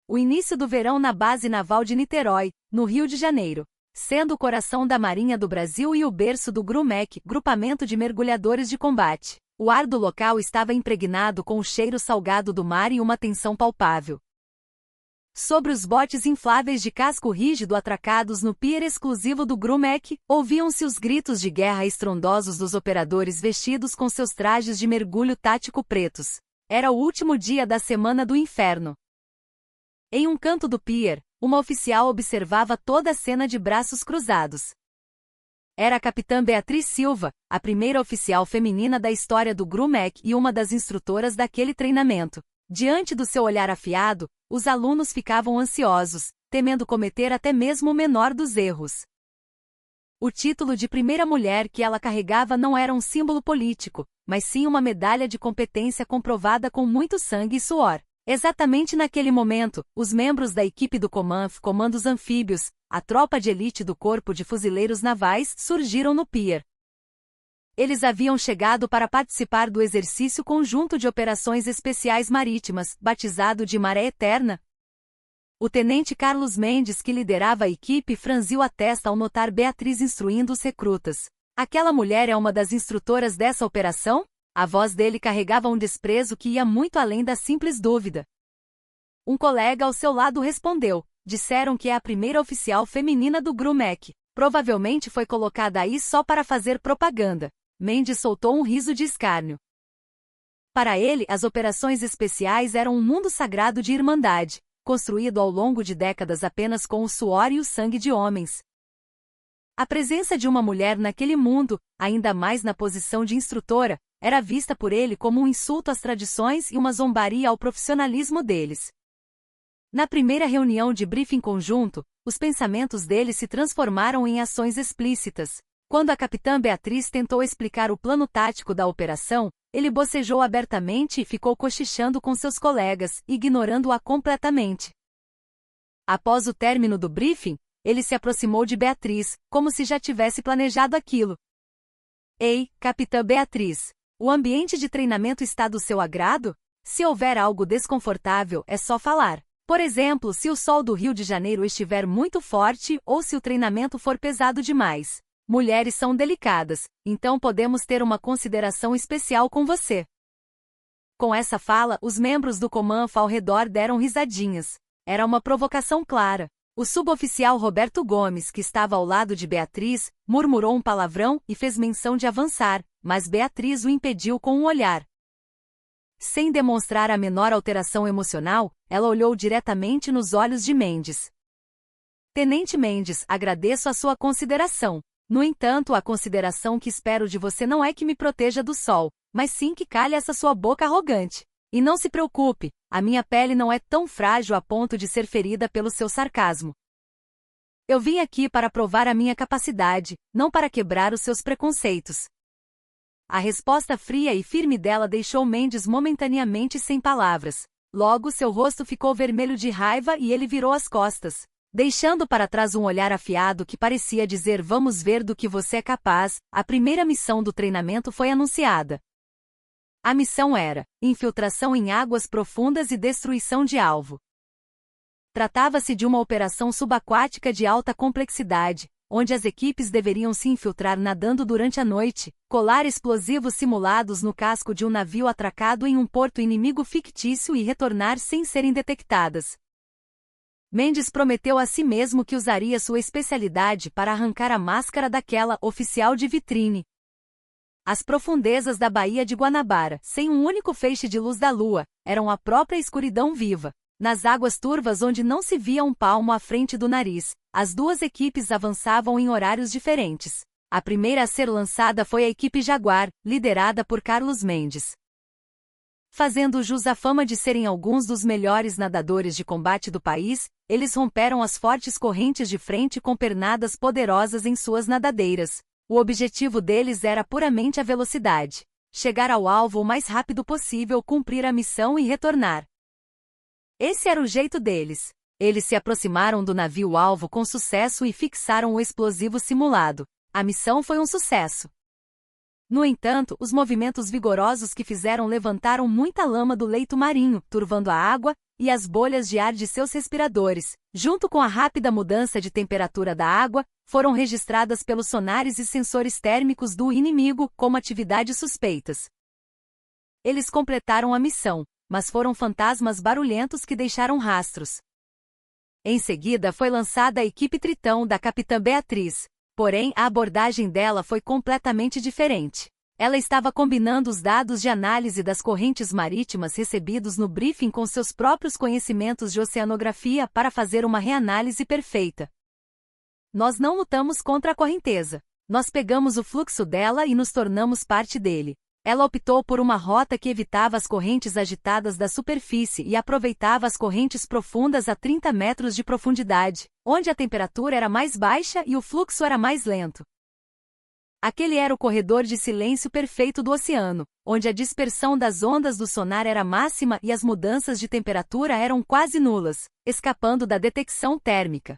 o início do verão na Base Naval de Niterói, no Rio de Janeiro, sendo o coração da Marinha do Brasil e o berço do GRUMEC, Grupamento de Mergulhadores de Combate. O ar do local estava impregnado com o cheiro salgado do mar e uma tensão palpável. Sobre os botes infláveis de casco rígido atracados no pier exclusivo do GRUMEC, ouviam-se os gritos de guerra estrondosos dos operadores vestidos com seus trajes de mergulho tático pretos. Era o último dia da Semana do Inferno. Em um canto do pier, uma oficial observava toda a cena de braços cruzados. Era a capitã Beatriz Silva, a primeira oficial feminina da história do GRUMEC e uma das instrutoras daquele treinamento. Diante do seu olhar afiado, os alunos ficavam ansiosos, temendo cometer até mesmo o menor dos erros. O título de primeira mulher que ela carregava não era um símbolo político, mas sim uma medalha de competência comprovada com muito sangue e suor. Exatamente naquele momento, os membros da equipe do COMANF, Comandos Anfíbios, a tropa de elite do Corpo de Fuzileiros Navais, surgiram no pier. Eles haviam chegado para participar do exercício conjunto de operações especiais marítimas, batizado de Maré Eterna. O tenente Carlos Mendes, que liderava a equipe, franziu a testa ao notar Beatriz instruindo os recrutas. Aquela mulher é uma das instrutoras dessa operação? A voz dele carregava um desprezo que ia muito além da simples dúvida. Um colega ao seu lado respondeu: disseram que é a primeira oficial feminina do GRUMEC. Provavelmente foi colocada aí só para fazer propaganda. Mendes soltou um riso de escárnio. Para ele, as operações especiais eram um mundo sagrado de irmandade, construído ao longo de décadas apenas com o suor e o sangue de homens. A presença de uma mulher naquele mundo, ainda mais na posição de instrutora, era vista por ele como um insulto às tradições e uma zombaria ao profissionalismo deles. Na primeira reunião de briefing conjunto, os pensamentos dele se transformaram em ações explícitas. Quando a capitã Beatriz tentou explicar o plano tático da operação, ele bocejou abertamente e ficou cochichando com seus colegas, ignorando-a completamente. Após o término do briefing, ele se aproximou de Beatriz, como se já tivesse planejado aquilo. Ei, capitã Beatriz, o ambiente de treinamento está do seu agrado? Se houver algo desconfortável, é só falar. Por exemplo, se o sol do Rio de Janeiro estiver muito forte ou se o treinamento for pesado demais. Mulheres são delicadas, então podemos ter uma consideração especial com você. Com essa fala, os membros do COMANF ao redor deram risadinhas. Era uma provocação clara. O suboficial Roberto Gomes, que estava ao lado de Beatriz, murmurou um palavrão e fez menção de avançar, mas Beatriz o impediu com um olhar. Sem demonstrar a menor alteração emocional, ela olhou diretamente nos olhos de Mendes. Tenente Mendes, agradeço a sua consideração. No entanto, a consideração que espero de você não é que me proteja do sol, mas sim que calhe essa sua boca arrogante. E não se preocupe, a minha pele não é tão frágil a ponto de ser ferida pelo seu sarcasmo. Eu vim aqui para provar a minha capacidade, não para quebrar os seus preconceitos. A resposta fria e firme dela deixou Mendes momentaneamente sem palavras. Logo seu rosto ficou vermelho de raiva e ele virou as costas, deixando para trás um olhar afiado que parecia dizer: vamos ver do que você é capaz. A primeira missão do treinamento foi anunciada. A missão era infiltração em águas profundas e destruição de alvo. Tratava-se de uma operação subaquática de alta complexidade, onde as equipes deveriam se infiltrar nadando durante a noite, colar explosivos simulados no casco de um navio atracado em um porto inimigo fictício e retornar sem serem detectadas. Mendes prometeu a si mesmo que usaria sua especialidade para arrancar a máscara daquela oficial de vitrine. As profundezas da Baía de Guanabara, sem um único feixe de luz da lua, eram a própria escuridão viva. Nas águas turvas onde não se via um palmo à frente do nariz, as duas equipes avançavam em horários diferentes. A primeira a ser lançada foi a equipe Jaguar, liderada por Carlos Mendes. Fazendo jus à fama de serem alguns dos melhores nadadores de combate do país, eles romperam as fortes correntes de frente com pernadas poderosas em suas nadadeiras. O objetivo deles era puramente a velocidade. Chegar ao alvo o mais rápido possível, cumprir a missão e retornar. Esse era o jeito deles. Eles se aproximaram do navio-alvo com sucesso e fixaram o explosivo simulado. A missão foi um sucesso. No entanto, os movimentos vigorosos que fizeram levantaram muita lama do leito marinho, turvando a água, e as bolhas de ar de seus respiradores, junto com a rápida mudança de temperatura da água, foram registradas pelos sonares e sensores térmicos do inimigo como atividades suspeitas. Eles completaram a missão, mas foram fantasmas barulhentos que deixaram rastros. Em seguida foi lançada a equipe Tritão da Capitã Beatriz, porém a abordagem dela foi completamente diferente. Ela estava combinando os dados de análise das correntes marítimas recebidos no briefing com seus próprios conhecimentos de oceanografia para fazer uma reanálise perfeita. Nós não lutamos contra a correnteza. Nós pegamos o fluxo dela e nos tornamos parte dele. Ela optou por uma rota que evitava as correntes agitadas da superfície e aproveitava as correntes profundas a 30 metros de profundidade, onde a temperatura era mais baixa e o fluxo era mais lento. Aquele era o corredor de silêncio perfeito do oceano, onde a dispersão das ondas do sonar era máxima e as mudanças de temperatura eram quase nulas, escapando da detecção térmica.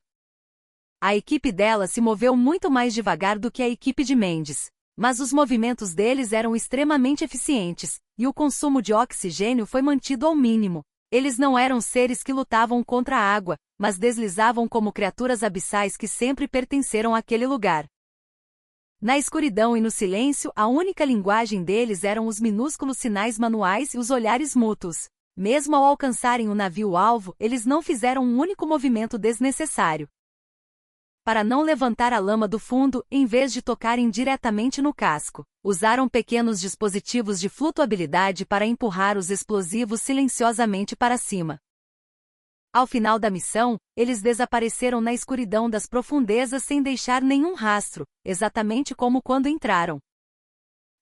A equipe dela se moveu muito mais devagar do que a equipe de Mendes, mas os movimentos deles eram extremamente eficientes, e o consumo de oxigênio foi mantido ao mínimo. Eles não eram seres que lutavam contra a água, mas deslizavam como criaturas abissais que sempre pertenceram àquele lugar. Na escuridão e no silêncio, a única linguagem deles eram os minúsculos sinais manuais e os olhares mútuos. Mesmo ao alcançarem o navio-alvo, eles não fizeram um único movimento desnecessário. Para não levantar a lama do fundo, em vez de tocarem diretamente no casco, usaram pequenos dispositivos de flutuabilidade para empurrar os explosivos silenciosamente para cima. Ao final da missão, eles desapareceram na escuridão das profundezas sem deixar nenhum rastro, exatamente como quando entraram.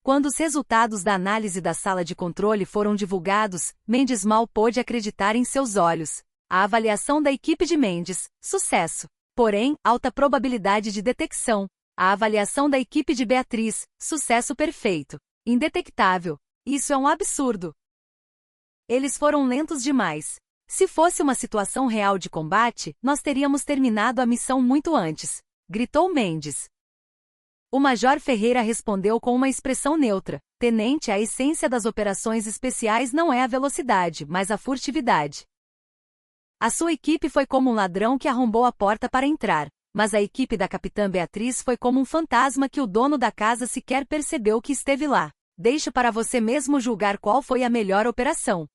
Quando os resultados da análise da sala de controle foram divulgados, Mendes mal pôde acreditar em seus olhos. A avaliação da equipe de Mendes: sucesso. Porém, alta probabilidade de detecção. A avaliação da equipe de Beatriz: sucesso perfeito. Indetectável. Isso é um absurdo. Eles foram lentos demais. Se fosse uma situação real de combate, nós teríamos terminado a missão muito antes, gritou Mendes. O Major Ferreira respondeu com uma expressão neutra: Tenente, a essência das operações especiais não é a velocidade, mas a furtividade. A sua equipe foi como um ladrão que arrombou a porta para entrar, mas a equipe da Capitã Beatriz foi como um fantasma que o dono da casa sequer percebeu que esteve lá. Deixo para você mesmo julgar qual foi a melhor operação.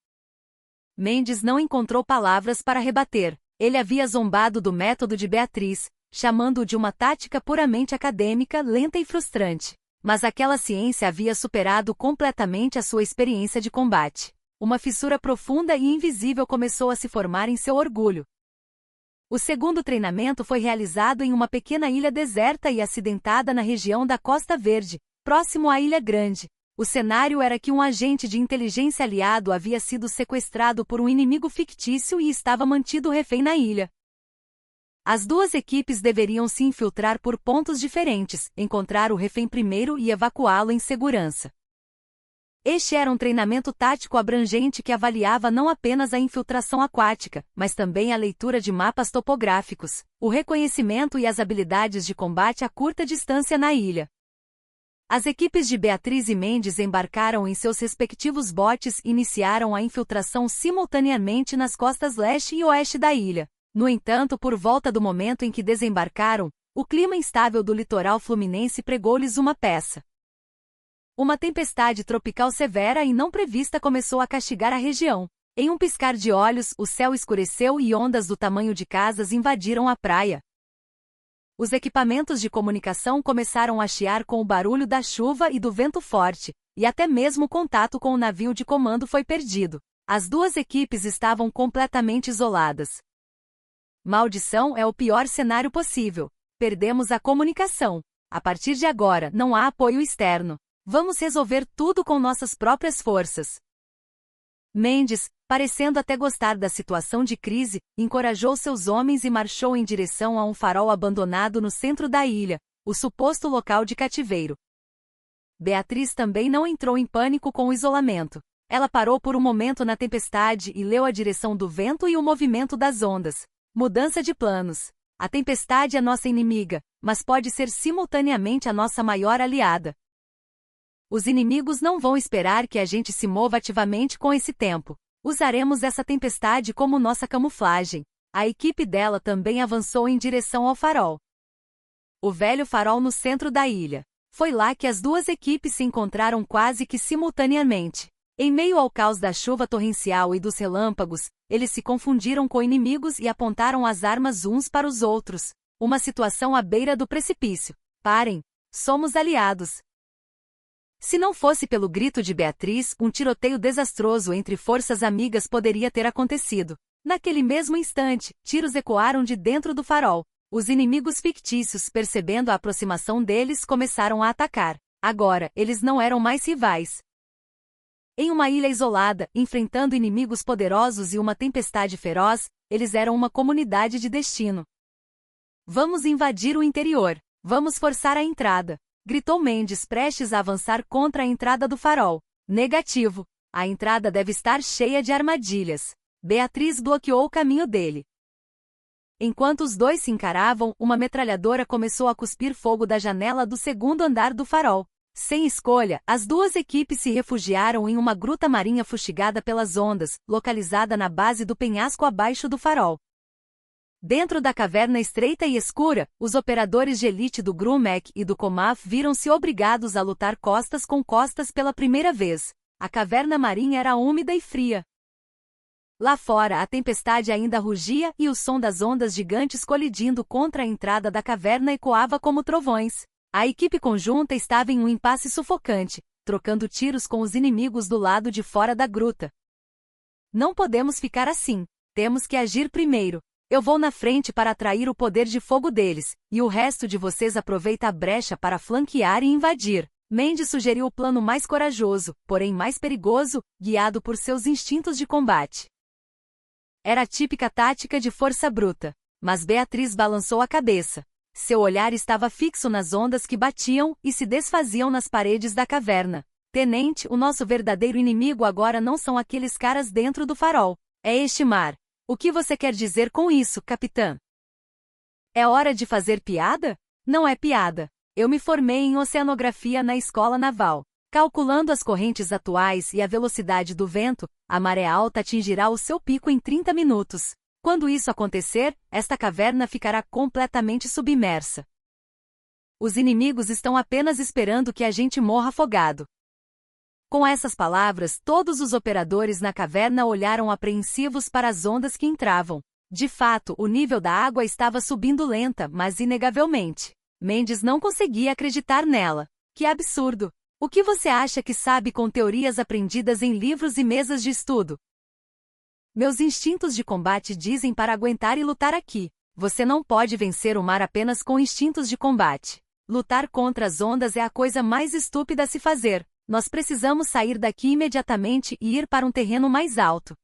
Mendes não encontrou palavras para rebater. Ele havia zombado do método de Beatriz, chamando-o de uma tática puramente acadêmica, lenta e frustrante. Mas aquela ciência havia superado completamente a sua experiência de combate. Uma fissura profunda e invisível começou a se formar em seu orgulho. O segundo treinamento foi realizado em uma pequena ilha deserta e acidentada na região da Costa Verde, próximo à Ilha Grande. O cenário era que um agente de inteligência aliado havia sido sequestrado por um inimigo fictício e estava mantido refém na ilha. As duas equipes deveriam se infiltrar por pontos diferentes, encontrar o refém primeiro e evacuá-lo em segurança. Este era um treinamento tático abrangente que avaliava não apenas a infiltração aquática, mas também a leitura de mapas topográficos, o reconhecimento e as habilidades de combate a curta distância na ilha. As equipes de Beatriz e Mendes embarcaram em seus respectivos botes e iniciaram a infiltração simultaneamente nas costas leste e oeste da ilha. No entanto, por volta do momento em que desembarcaram, o clima instável do litoral fluminense pregou-lhes uma peça. Uma tempestade tropical severa e não prevista começou a castigar a região. Em um piscar de olhos, o céu escureceu e ondas do tamanho de casas invadiram a praia. Os equipamentos de comunicação começaram a chiar com o barulho da chuva e do vento forte, e até mesmo o contato com o navio de comando foi perdido. As duas equipes estavam completamente isoladas. Maldição, é o pior cenário possível. Perdemos a comunicação. A partir de agora, não há apoio externo. Vamos resolver tudo com nossas próprias forças. Mendes, parecendo até gostar da situação de crise, encorajou seus homens e marchou em direção a um farol abandonado no centro da ilha, o suposto local de cativeiro. Beatriz também não entrou em pânico com o isolamento. Ela parou por um momento na tempestade e leu a direção do vento e o movimento das ondas. Mudança de planos. A tempestade é nossa inimiga, mas pode ser simultaneamente a nossa maior aliada. Os inimigos não vão esperar que a gente se mova ativamente com esse tempo. Usaremos essa tempestade como nossa camuflagem. A equipe dela também avançou em direção ao farol. O velho farol no centro da ilha. Foi lá que as duas equipes se encontraram quase que simultaneamente. Em meio ao caos da chuva torrencial e dos relâmpagos, eles se confundiram com inimigos e apontaram as armas uns para os outros. Uma situação à beira do precipício. Parem! Somos aliados. Se não fosse pelo grito de Beatriz, um tiroteio desastroso entre forças amigas poderia ter acontecido. Naquele mesmo instante, tiros ecoaram de dentro do farol. Os inimigos fictícios, percebendo a aproximação deles, começaram a atacar. Agora, eles não eram mais rivais. Em uma ilha isolada, enfrentando inimigos poderosos e uma tempestade feroz, eles eram uma comunidade de destino. Vamos invadir o interior. Vamos forçar a entrada, gritou Mendes prestes a avançar contra a entrada do farol. Negativo. A entrada deve estar cheia de armadilhas. Beatriz bloqueou o caminho dele. Enquanto os dois se encaravam, uma metralhadora começou a cuspir fogo da janela do segundo andar do farol. Sem escolha, as duas equipes se refugiaram em uma gruta marinha fustigada pelas ondas, localizada na base do penhasco abaixo do farol. Dentro da caverna estreita e escura, os operadores de elite do Grumec e do Comaf viram-se obrigados a lutar costas com costas pela primeira vez. A caverna marinha era úmida e fria. Lá fora a tempestade ainda rugia e o som das ondas gigantes colidindo contra a entrada da caverna ecoava como trovões. A equipe conjunta estava em um impasse sufocante, trocando tiros com os inimigos do lado de fora da gruta. Não podemos ficar assim. Temos que agir primeiro. Eu vou na frente para atrair o poder de fogo deles, e o resto de vocês aproveita a brecha para flanquear e invadir. Mendes sugeriu o plano mais corajoso, porém mais perigoso, guiado por seus instintos de combate. Era a típica tática de força bruta. Mas Beatriz balançou a cabeça. Seu olhar estava fixo nas ondas que batiam e se desfaziam nas paredes da caverna. Tenente, o nosso verdadeiro inimigo agora não são aqueles caras dentro do farol. É este mar. O que você quer dizer com isso, capitã? É hora de fazer piada? Não é piada. Eu me formei em oceanografia na escola naval. Calculando as correntes atuais e a velocidade do vento, a maré alta atingirá o seu pico em 30 minutos. Quando isso acontecer, esta caverna ficará completamente submersa. Os inimigos estão apenas esperando que a gente morra afogado. Com essas palavras, todos os operadores na caverna olharam apreensivos para as ondas que entravam. De fato, o nível da água estava subindo lenta, mas inegavelmente. Mendes não conseguia acreditar nela. Que absurdo! O que você acha que sabe com teorias aprendidas em livros e mesas de estudo? Meus instintos de combate dizem para aguentar e lutar aqui. Você não pode vencer o mar apenas com instintos de combate. Lutar contra as ondas é a coisa mais estúpida a se fazer. Nós precisamos sair daqui imediatamente e ir para um terreno mais alto.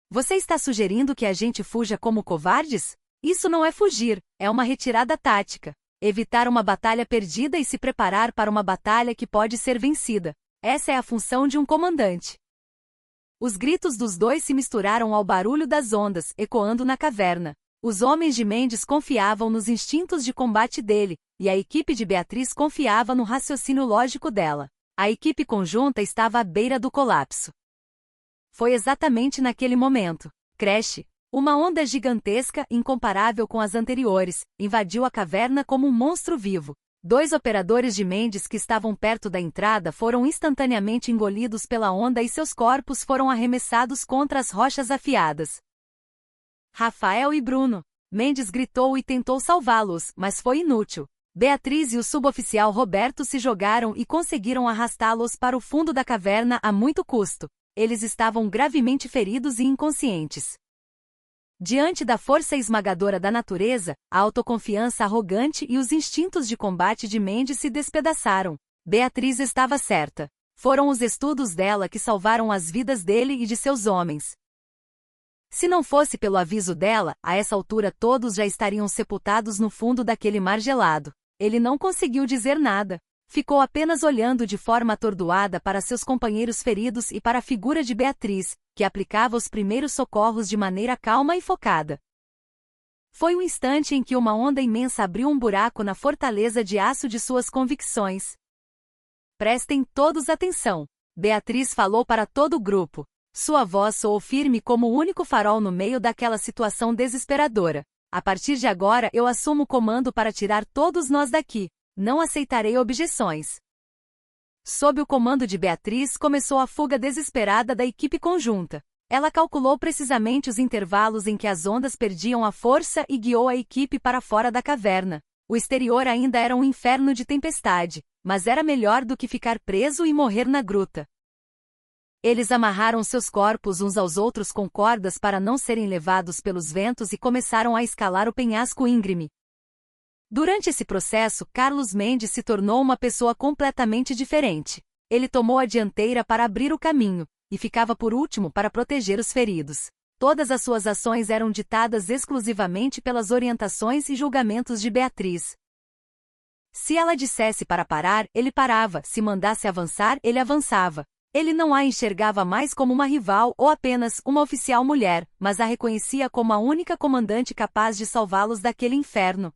Você está sugerindo que a gente fuja como covardes? Isso não é fugir, é uma retirada tática. Evitar uma batalha perdida e se preparar para uma batalha que pode ser vencida. Essa é a função de um comandante. Os gritos dos dois se misturaram ao barulho das ondas, ecoando na caverna. Os homens de Mendes confiavam nos instintos de combate dele, e a equipe de Beatriz confiava no raciocínio lógico dela. A equipe conjunta estava à beira do colapso. Foi exatamente naquele momento. Crash! Uma onda gigantesca, incomparável com as anteriores, invadiu a caverna como um monstro vivo. Dois operadores de Mendes que estavam perto da entrada foram instantaneamente engolidos pela onda e seus corpos foram arremessados contra as rochas afiadas. Rafael e Bruno. Mendes gritou e tentou salvá-los, mas foi inútil. Beatriz e o suboficial Roberto se jogaram e conseguiram arrastá-los para o fundo da caverna a muito custo. Eles estavam gravemente feridos e inconscientes. Diante da força esmagadora da natureza, a autoconfiança arrogante e os instintos de combate de Mendes se despedaçaram. Beatriz estava certa. Foram os estudos dela que salvaram as vidas dele e de seus homens. Se não fosse pelo aviso dela, a essa altura todos já estariam sepultados no fundo daquele mar gelado. Ele não conseguiu dizer nada. Ficou apenas olhando de forma atordoada para seus companheiros feridos e para a figura de Beatriz, que aplicava os primeiros socorros de maneira calma e focada. Foi um instante em que uma onda imensa abriu um buraco na fortaleza de aço de suas convicções. Prestem todos atenção. Beatriz falou para todo o grupo. Sua voz soou firme como o único farol no meio daquela situação desesperadora. A partir de agora eu assumo o comando para tirar todos nós daqui. Não aceitarei objeções. Sob o comando de Beatriz começou a fuga desesperada da equipe conjunta. Ela calculou precisamente os intervalos em que as ondas perdiam a força e guiou a equipe para fora da caverna. O exterior ainda era um inferno de tempestade, mas era melhor do que ficar preso e morrer na gruta. Eles amarraram seus corpos uns aos outros com cordas para não serem levados pelos ventos e começaram a escalar o penhasco íngreme. Durante esse processo, Carlos Mendes se tornou uma pessoa completamente diferente. Ele tomou a dianteira para abrir o caminho, e ficava por último para proteger os feridos. Todas as suas ações eram ditadas exclusivamente pelas orientações e julgamentos de Beatriz. Se ela dissesse para parar, ele parava, se mandasse avançar, ele avançava. Ele não a enxergava mais como uma rival ou apenas uma oficial mulher, mas a reconhecia como a única comandante capaz de salvá-los daquele inferno.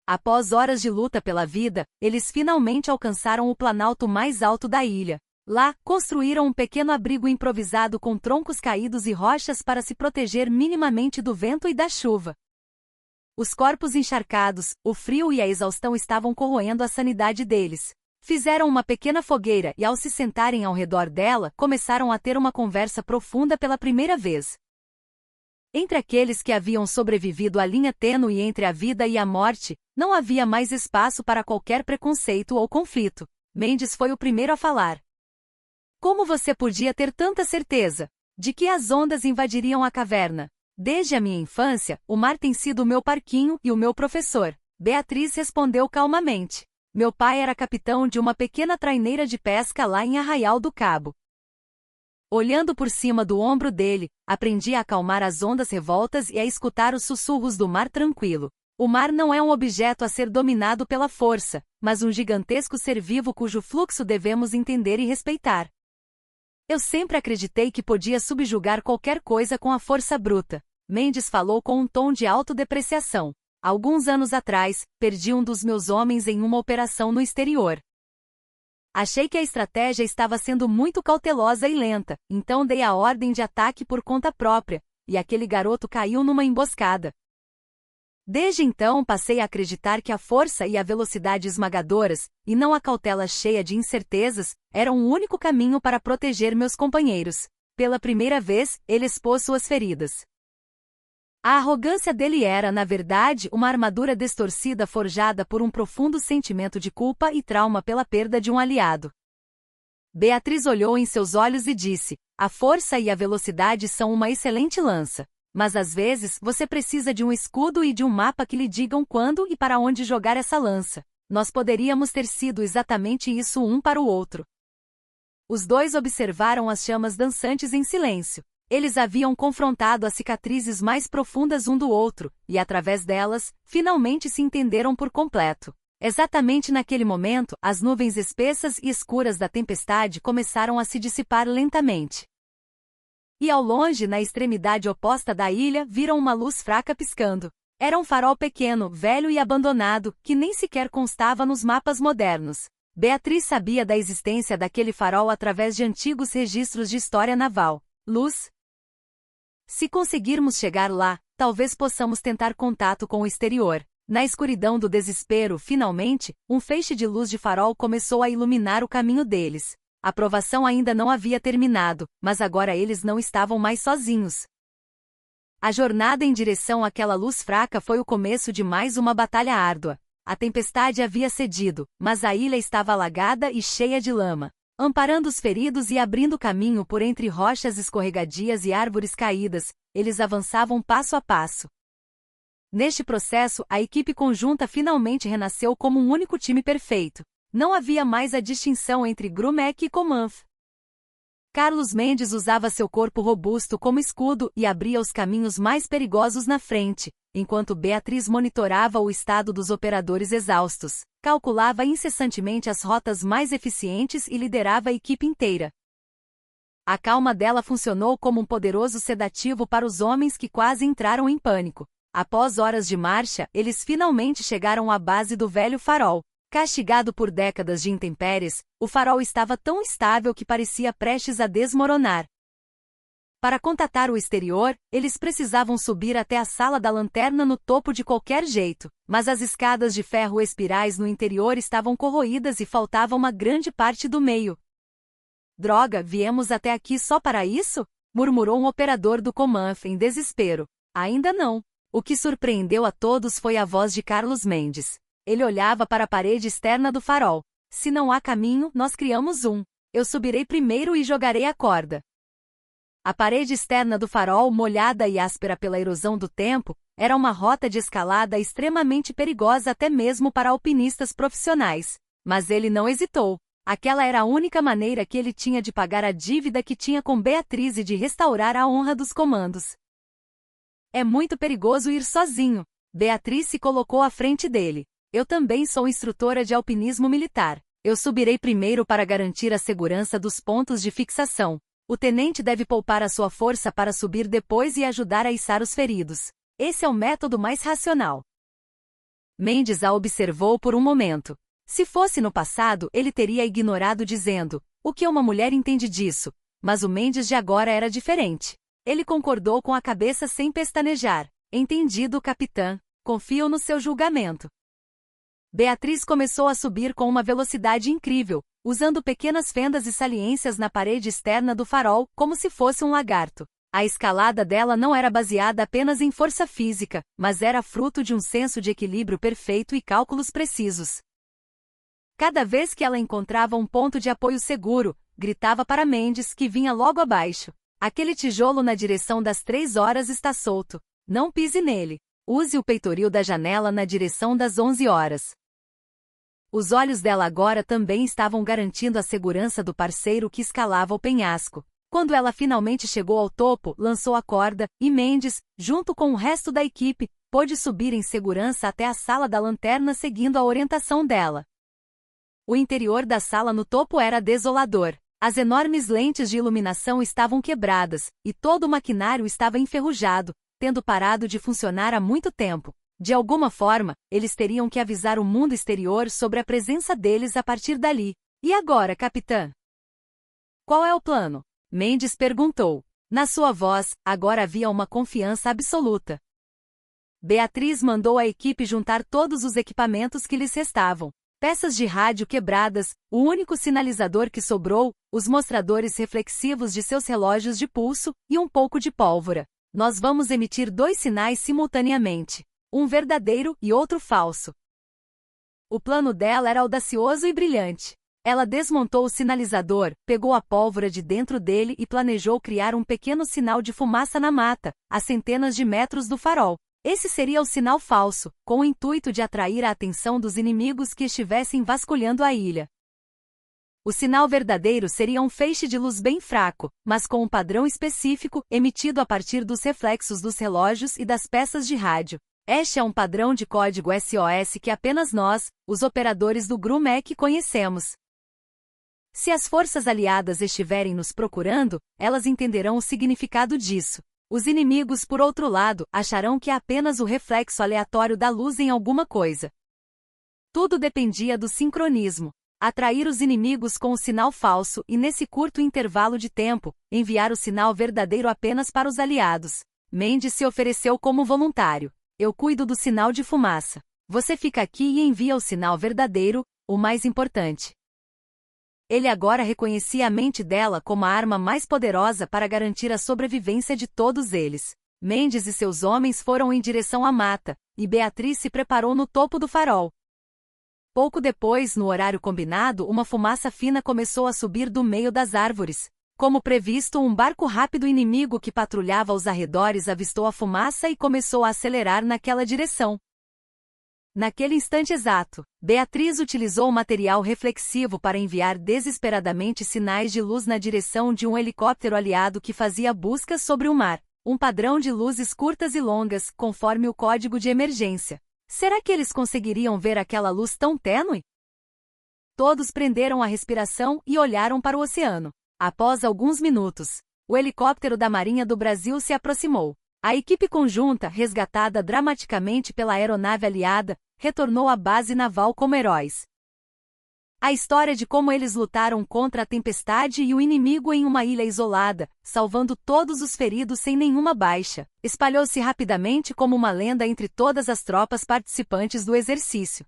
Após horas de luta pela vida, eles finalmente alcançaram o planalto mais alto da ilha. Lá, construíram um pequeno abrigo improvisado com troncos caídos e rochas para se proteger minimamente do vento e da chuva. Os corpos encharcados, o frio e a exaustão estavam corroendo a sanidade deles. Fizeram uma pequena fogueira e, ao se sentarem ao redor dela, começaram a ter uma conversa profunda pela primeira vez. Entre aqueles que haviam sobrevivido à linha tênue entre a vida e a morte, não havia mais espaço para qualquer preconceito ou conflito. Mendes foi o primeiro a falar. Como você podia ter tanta certeza de que as ondas invadiriam a caverna? Desde a minha infância, o mar tem sido o meu parquinho e o meu professor. Beatriz respondeu calmamente. Meu pai era capitão de uma pequena traineira de pesca lá em Arraial do Cabo. Olhando por cima do ombro dele, aprendi a acalmar as ondas revoltas e a escutar os sussurros do mar tranquilo. O mar não é um objeto a ser dominado pela força, mas um gigantesco ser vivo cujo fluxo devemos entender e respeitar. Eu sempre acreditei que podia subjugar qualquer coisa com a força bruta. Mendes falou com um tom de autodepreciação. Alguns anos atrás, perdi um dos meus homens em uma operação no exterior. Achei que a estratégia estava sendo muito cautelosa e lenta, então dei a ordem de ataque por conta própria, e aquele garoto caiu numa emboscada. Desde então passei a acreditar que a força e a velocidade esmagadoras, e não a cautela cheia de incertezas, eram o único caminho para proteger meus companheiros. Pela primeira vez, ele expôs suas feridas. A arrogância dele era, na verdade, uma armadura distorcida forjada por um profundo sentimento de culpa e trauma pela perda de um aliado. Beatriz olhou em seus olhos e disse: a força e a velocidade são uma excelente lança. Mas às vezes você precisa de um escudo e de um mapa que lhe digam quando e para onde jogar essa lança. Nós poderíamos ter sido exatamente isso um para o outro. Os dois observaram as chamas dançantes em silêncio. Eles haviam confrontado as cicatrizes mais profundas um do outro, e através delas, finalmente se entenderam por completo. Exatamente naquele momento, as nuvens espessas e escuras da tempestade começaram a se dissipar lentamente. E ao longe, na extremidade oposta da ilha, viram uma luz fraca piscando. Era um farol pequeno, velho e abandonado, que nem sequer constava nos mapas modernos. Beatriz sabia da existência daquele farol através de antigos registros de história naval. Luz. Se conseguirmos chegar lá, talvez possamos tentar contato com o exterior. Na escuridão do desespero, finalmente, um feixe de luz de farol começou a iluminar o caminho deles. A provação ainda não havia terminado, mas agora eles não estavam mais sozinhos. A jornada em direção àquela luz fraca foi o começo de mais uma batalha árdua. A tempestade havia cedido, mas a ilha estava alagada e cheia de lama. Amparando os feridos e abrindo caminho por entre rochas escorregadias e árvores caídas, eles avançavam passo a passo. Neste processo, a equipe conjunta finalmente renasceu como um único time perfeito. Não havia mais a distinção entre Grumec e Comanf. Carlos Mendes usava seu corpo robusto como escudo e abria os caminhos mais perigosos na frente, enquanto Beatriz monitorava o estado dos operadores exaustos, calculava incessantemente as rotas mais eficientes e liderava a equipe inteira. A calma dela funcionou como um poderoso sedativo para os homens que quase entraram em pânico. Após horas de marcha, eles finalmente chegaram à base do velho farol. Castigado por décadas de intempéries, o farol estava tão estável que parecia prestes a desmoronar. Para contatar o exterior, eles precisavam subir até a sala da lanterna no topo de qualquer jeito, mas as escadas de ferro espirais no interior estavam corroídas e faltava uma grande parte do meio. Droga, viemos até aqui só para isso? Murmurou um operador do Comanf em desespero. Ainda não. O que surpreendeu a todos foi a voz de Carlos Mendes. Ele olhava para a parede externa do farol. Se não há caminho, nós criamos um. Eu subirei primeiro e jogarei a corda. A parede externa do farol, molhada e áspera pela erosão do tempo, era uma rota de escalada extremamente perigosa até mesmo para alpinistas profissionais. Mas ele não hesitou. Aquela era a única maneira que ele tinha de pagar a dívida que tinha com Beatriz e de restaurar a honra dos comandos. É muito perigoso ir sozinho. Beatriz se colocou à frente dele. Eu também sou instrutora de alpinismo militar. Eu subirei primeiro para garantir a segurança dos pontos de fixação. O tenente deve poupar a sua força para subir depois e ajudar a içar os feridos. Esse é o método mais racional. Mendes a observou por um momento. Se fosse no passado, ele teria ignorado dizendo, o que uma mulher entende disso? Mas o Mendes de agora era diferente. Ele concordou com a cabeça sem pestanejar. Entendido, capitã. Confio no seu julgamento. Beatriz começou a subir com uma velocidade incrível, usando pequenas fendas e saliências na parede externa do farol, como se fosse um lagarto. A escalada dela não era baseada apenas em força física, mas era fruto de um senso de equilíbrio perfeito e cálculos precisos. Cada vez que ela encontrava um ponto de apoio seguro, gritava para Mendes, que vinha logo abaixo. Aquele tijolo na direção das 3 horas está solto. Não pise nele. Use o peitoril da janela na direção das 11 horas. Os olhos dela agora também estavam garantindo a segurança do parceiro que escalava o penhasco. Quando ela finalmente chegou ao topo, lançou a corda, e Mendes, junto com o resto da equipe, pôde subir em segurança até a sala da lanterna seguindo a orientação dela. O interior da sala no topo era desolador. As enormes lentes de iluminação estavam quebradas, e todo o maquinário estava enferrujado, tendo parado de funcionar há muito tempo. De alguma forma, eles teriam que avisar o mundo exterior sobre a presença deles a partir dali. E agora, capitã? Qual é o plano? Mendes perguntou. Na sua voz, agora havia uma confiança absoluta. Beatriz mandou a equipe juntar todos os equipamentos que lhes restavam. Peças de rádio quebradas, o único sinalizador que sobrou, os mostradores reflexivos de seus relógios de pulso, e um pouco de pólvora. Nós vamos emitir 2 sinais simultaneamente. Um verdadeiro e outro falso. O plano dela era audacioso e brilhante. Ela desmontou o sinalizador, pegou a pólvora de dentro dele e planejou criar um pequeno sinal de fumaça na mata, a centenas de metros do farol. Esse seria o sinal falso, com o intuito de atrair a atenção dos inimigos que estivessem vasculhando a ilha. O sinal verdadeiro seria um feixe de luz bem fraco, mas com um padrão específico, emitido a partir dos reflexos dos relógios e das peças de rádio. Este é um padrão de código SOS que apenas nós, os operadores do GRUMEC, conhecemos. Se as forças aliadas estiverem nos procurando, elas entenderão o significado disso. Os inimigos, por outro lado, acharão que é apenas o reflexo aleatório da luz em alguma coisa. Tudo dependia do sincronismo. Atrair os inimigos com o sinal falso e, nesse curto intervalo de tempo, enviar o sinal verdadeiro apenas para os aliados. Mendes se ofereceu como voluntário. Eu cuido do sinal de fumaça. Você fica aqui e envia o sinal verdadeiro, o mais importante. Ele agora reconhecia a mente dela como a arma mais poderosa para garantir a sobrevivência de todos eles. Mendes e seus homens foram em direção à mata, e Beatriz se preparou no topo do farol. Pouco depois, no horário combinado, uma fumaça fina começou a subir do meio das árvores. Como previsto, um barco rápido inimigo que patrulhava aos arredores avistou a fumaça e começou a acelerar naquela direção. Naquele instante exato, Beatriz utilizou o material reflexivo para enviar desesperadamente sinais de luz na direção de um helicóptero aliado que fazia buscas sobre o mar. Um padrão de luzes curtas e longas, conforme o código de emergência. Será que eles conseguiriam ver aquela luz tão tênue? Todos prenderam a respiração e olharam para o oceano. Após alguns minutos, o helicóptero da Marinha do Brasil se aproximou. A equipe conjunta, resgatada dramaticamente pela aeronave aliada, retornou à base naval como heróis. A história de como eles lutaram contra a tempestade e o inimigo em uma ilha isolada, salvando todos os feridos sem nenhuma baixa, espalhou-se rapidamente como uma lenda entre todas as tropas participantes do exercício.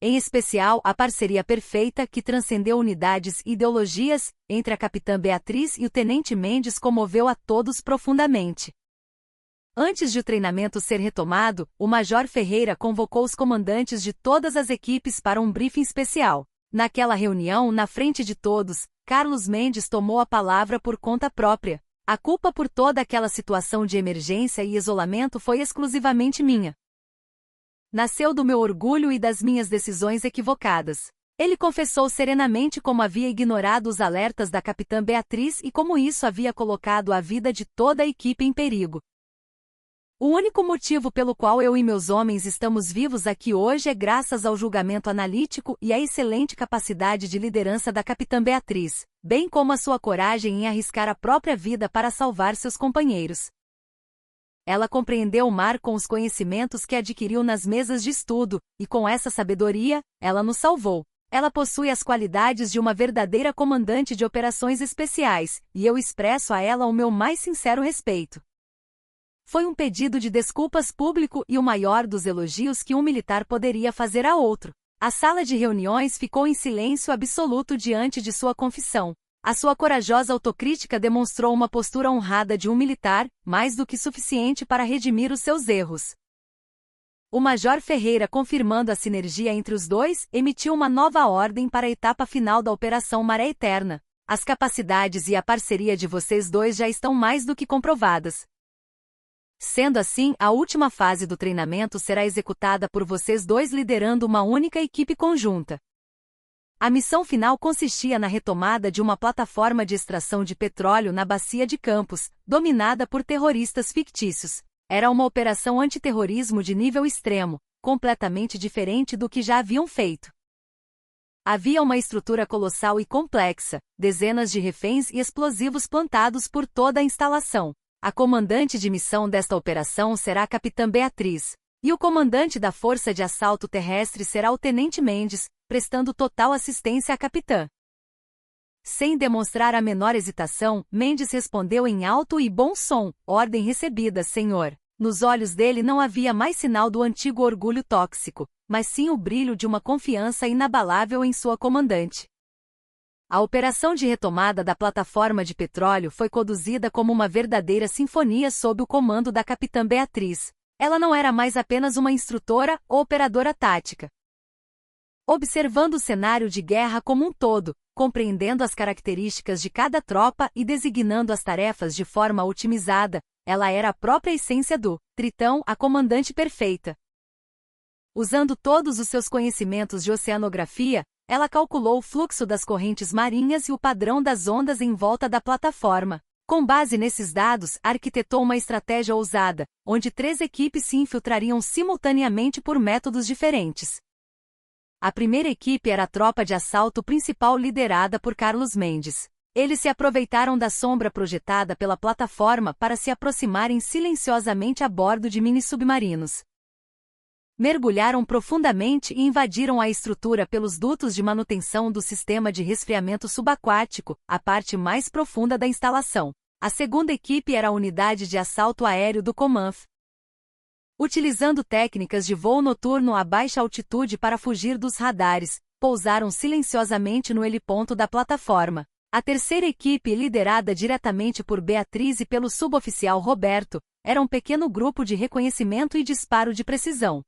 Em especial, a parceria perfeita que transcendeu unidades e ideologias, entre a capitã Beatriz e o tenente Mendes comoveu a todos profundamente. Antes de o treinamento ser retomado, o Major Ferreira convocou os comandantes de todas as equipes para um briefing especial. Naquela reunião, na frente de todos, Carlos Mendes tomou a palavra por conta própria. A culpa por toda aquela situação de emergência e isolamento foi exclusivamente minha. Nasceu do meu orgulho e das minhas decisões equivocadas. Ele confessou serenamente como havia ignorado os alertas da capitã Beatriz e como isso havia colocado a vida de toda a equipe em perigo. O único motivo pelo qual eu e meus homens estamos vivos aqui hoje é graças ao julgamento analítico e à excelente capacidade de liderança da capitã Beatriz, bem como a sua coragem em arriscar a própria vida para salvar seus companheiros. Ela compreendeu o mar com os conhecimentos que adquiriu nas mesas de estudo, e com essa sabedoria, ela nos salvou. Ela possui as qualidades de uma verdadeira comandante de operações especiais, e eu expresso a ela o meu mais sincero respeito. Foi um pedido de desculpas público e o maior dos elogios que um militar poderia fazer a outro. A sala de reuniões ficou em silêncio absoluto diante de sua confissão. A sua corajosa autocrítica demonstrou uma postura honrada de um militar, mais do que suficiente para redimir os seus erros. O Major Ferreira, confirmando a sinergia entre os dois, emitiu uma nova ordem para a etapa final da Operação Maré Eterna. As capacidades e a parceria de vocês dois já estão mais do que comprovadas. Sendo assim, a última fase do treinamento será executada por vocês dois liderando uma única equipe conjunta. A missão final consistia na retomada de uma plataforma de extração de petróleo na Bacia de Campos, dominada por terroristas fictícios. Era uma operação antiterrorismo de nível extremo, completamente diferente do que já haviam feito. Havia uma estrutura colossal e complexa, dezenas de reféns e explosivos plantados por toda a instalação. A comandante de missão desta operação será a capitã Beatriz, e o comandante da Força de Assalto Terrestre será o tenente Mendes, prestando total assistência à capitã. Sem demonstrar a menor hesitação, Mendes respondeu em alto e bom som: "Ordem recebida, senhor." Nos olhos dele não havia mais sinal do antigo orgulho tóxico, mas sim o brilho de uma confiança inabalável em sua comandante. A operação de retomada da plataforma de petróleo foi conduzida como uma verdadeira sinfonia sob o comando da capitã Beatriz. Ela não era mais apenas uma instrutora ou operadora tática. Observando o cenário de guerra como um todo, compreendendo as características de cada tropa e designando as tarefas de forma otimizada, ela era a própria essência do Tritão, a comandante perfeita. Usando todos os seus conhecimentos de oceanografia, ela calculou o fluxo das correntes marinhas e o padrão das ondas em volta da plataforma. Com base nesses dados, arquitetou uma estratégia ousada, onde 3 equipes se infiltrariam simultaneamente por métodos diferentes. A primeira equipe era a tropa de assalto principal liderada por Carlos Mendes. Eles se aproveitaram da sombra projetada pela plataforma para se aproximarem silenciosamente a bordo de mini-submarinos. Mergulharam profundamente e invadiram a estrutura pelos dutos de manutenção do sistema de resfriamento subaquático, a parte mais profunda da instalação. A segunda equipe era a unidade de assalto aéreo do Comanf. Utilizando técnicas de voo noturno a baixa altitude para fugir dos radares, pousaram silenciosamente no heliponto da plataforma. A terceira equipe, liderada diretamente por Beatriz e pelo suboficial Roberto, era um pequeno grupo de reconhecimento e disparo de precisão.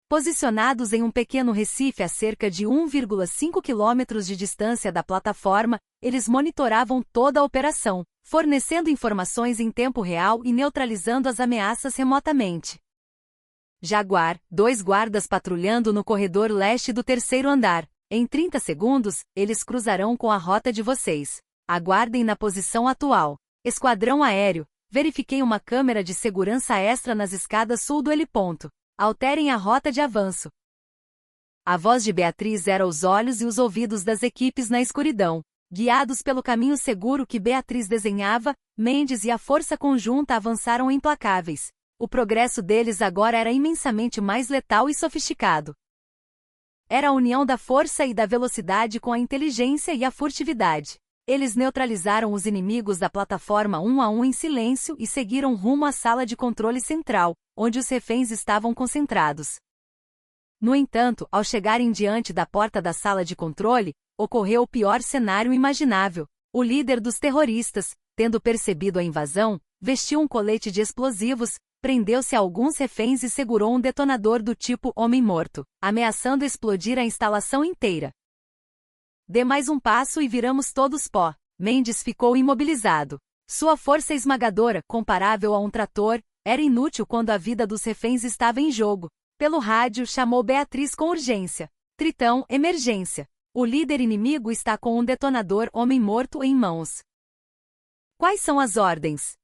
Posicionados em um pequeno recife a cerca de 1,5 km de distância da plataforma, eles monitoravam toda a operação, fornecendo informações em tempo real e neutralizando as ameaças remotamente. Jaguar, 2 guardas patrulhando no corredor leste do 3º andar. Em 30 segundos, eles cruzarão com a rota de vocês. Aguardem na posição atual. Esquadrão aéreo, verifiquei uma câmera de segurança extra nas escadas sul do heliponto. Alterem a rota de avanço. A voz de Beatriz era os olhos e os ouvidos das equipes na escuridão. Guiados pelo caminho seguro que Beatriz desenhava, Mendes e a força conjunta avançaram implacáveis. O progresso deles agora era imensamente mais letal e sofisticado. Era a união da força e da velocidade com a inteligência e a furtividade. Eles neutralizaram os inimigos da plataforma um a um em silêncio e seguiram rumo à sala de controle central, onde os reféns estavam concentrados. No entanto, ao chegarem diante da porta da sala de controle, ocorreu o pior cenário imaginável. O líder dos terroristas, tendo percebido a invasão, vestiu um colete de explosivos, prendeu-se a alguns reféns e segurou um detonador do tipo homem-morto, ameaçando explodir a instalação inteira. Dê mais um passo e viramos todos pó. Mendes ficou imobilizado. Sua força esmagadora, comparável a um trator, era inútil quando a vida dos reféns estava em jogo. Pelo rádio chamou Beatriz com urgência. Tritão, emergência. O líder inimigo está com um detonador homem-morto em mãos. Quais são as ordens?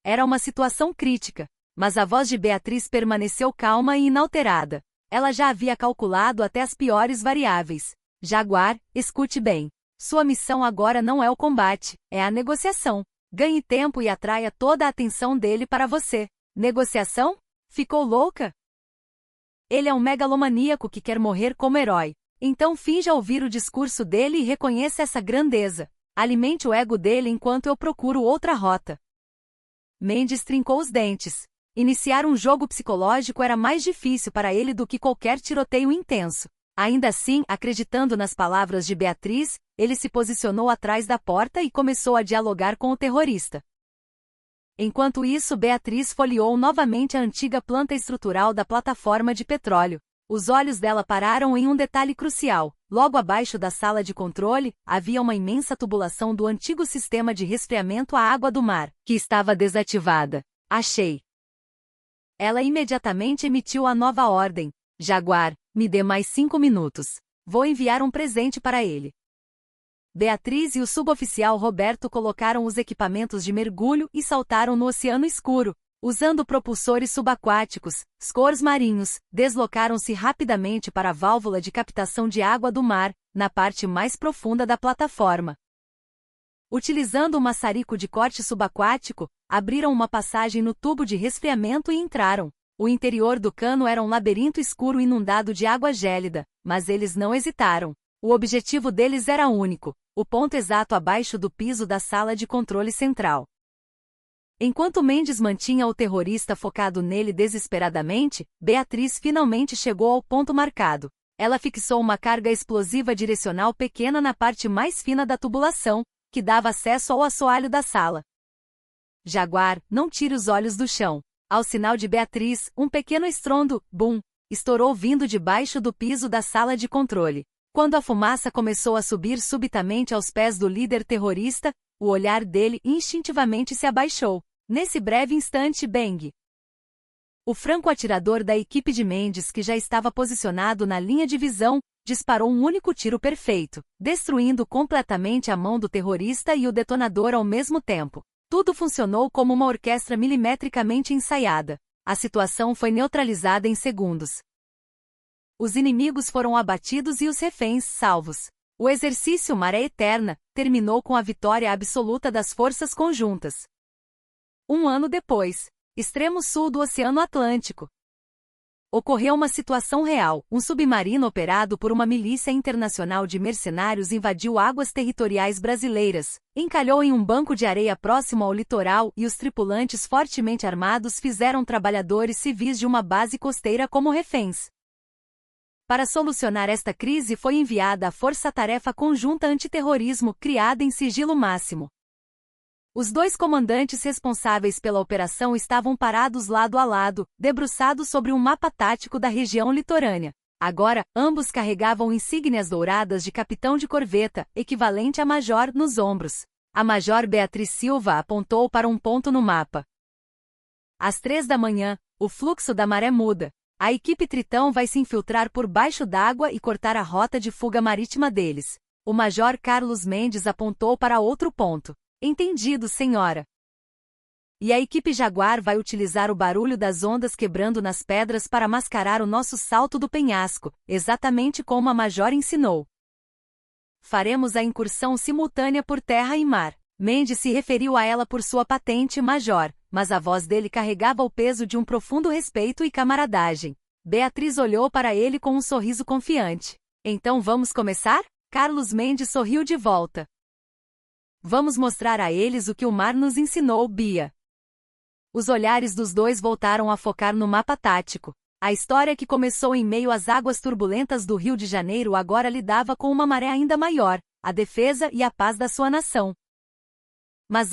Era uma situação crítica, mas a voz de Beatriz permaneceu calma e inalterada. Ela já havia calculado até as piores variáveis. Jaguar, escute bem. Sua missão agora não é o combate, é a negociação. Ganhe tempo e atraia toda a atenção dele para você. Negociação? Ficou louca? Ele é um megalomaníaco que quer morrer como herói. Então finja ouvir o discurso dele e reconheça essa grandeza. Alimente o ego dele enquanto eu procuro outra rota. Mendes trincou os dentes. Iniciar um jogo psicológico era mais difícil para ele do que qualquer tiroteio intenso. Ainda assim, acreditando nas palavras de Beatriz, ele se posicionou atrás da porta e começou a dialogar com o terrorista. Enquanto isso, Beatriz folheou novamente a antiga planta estrutural da plataforma de petróleo. Os olhos dela pararam em um detalhe crucial. Logo abaixo da sala de controle, havia uma imensa tubulação do antigo sistema de resfriamento à água do mar, que estava desativada. Achei. Ela imediatamente emitiu a nova ordem. Jaguar, me dê mais 5 minutos. Vou enviar um presente para ele. Beatriz e o suboficial Roberto colocaram os equipamentos de mergulho e saltaram no oceano escuro. Usando propulsores subaquáticos, scores marinhos, deslocaram-se rapidamente para a válvula de captação de água do mar, na parte mais profunda da plataforma. Utilizando um maçarico de corte subaquático, abriram uma passagem no tubo de resfriamento e entraram. O interior do cano era um labirinto escuro inundado de água gélida, mas eles não hesitaram. O objetivo deles era único, o ponto exato abaixo do piso da sala de controle central. Enquanto Mendes mantinha o terrorista focado nele desesperadamente, Beatriz finalmente chegou ao ponto marcado. Ela fixou uma carga explosiva direcional pequena na parte mais fina da tubulação, que dava acesso ao assoalho da sala. Jaguar, não tire os olhos do chão. Ao sinal de Beatriz, um pequeno estrondo, bum, estourou vindo debaixo do piso da sala de controle. Quando a fumaça começou a subir subitamente aos pés do líder terrorista, o olhar dele instintivamente se abaixou. Nesse breve instante, bang! O franco-atirador da equipe de Mendes, que já estava posicionado na linha de visão, disparou um único tiro perfeito, destruindo completamente a mão do terrorista e o detonador ao mesmo tempo. Tudo funcionou como uma orquestra milimetricamente ensaiada. A situação foi neutralizada em segundos. Os inimigos foram abatidos e os reféns salvos. O exercício Maré Eterna terminou com a vitória absoluta das forças conjuntas. Um ano depois, extremo sul do Oceano Atlântico. Ocorreu uma situação real. Um submarino operado por uma milícia internacional de mercenários invadiu águas territoriais brasileiras, encalhou em um banco de areia próximo ao litoral e os tripulantes fortemente armados fizeram trabalhadores civis de uma base costeira como reféns. Para solucionar esta crise foi enviada a Força-Tarefa Conjunta Antiterrorismo, criada em sigilo máximo. Os dois comandantes responsáveis pela operação estavam parados lado a lado, debruçados sobre um mapa tático da região litorânea. Agora, ambos carregavam insígnias douradas de capitão de corveta, equivalente a major, nos ombros. A major Beatriz Silva apontou para um ponto no mapa. Às 3 da manhã, o fluxo da maré muda. A equipe Tritão vai se infiltrar por baixo d'água e cortar a rota de fuga marítima deles. O major Carlos Mendes apontou para outro ponto. Entendido, senhora. E a equipe Jaguar vai utilizar o barulho das ondas quebrando nas pedras para mascarar o nosso salto do penhasco, exatamente como a major ensinou. Faremos a incursão simultânea por terra e mar. Mendes se referiu a ela por sua patente major, mas a voz dele carregava o peso de um profundo respeito e camaradagem. Beatriz olhou para ele com um sorriso confiante. Então vamos começar? Carlos Mendes sorriu de volta. Vamos mostrar a eles o que o mar nos ensinou, Bia. Os olhares dos dois voltaram a focar no mapa tático. A história que começou em meio às águas turbulentas do Rio de Janeiro agora lidava com uma maré ainda maior, a defesa e a paz da sua nação. Mas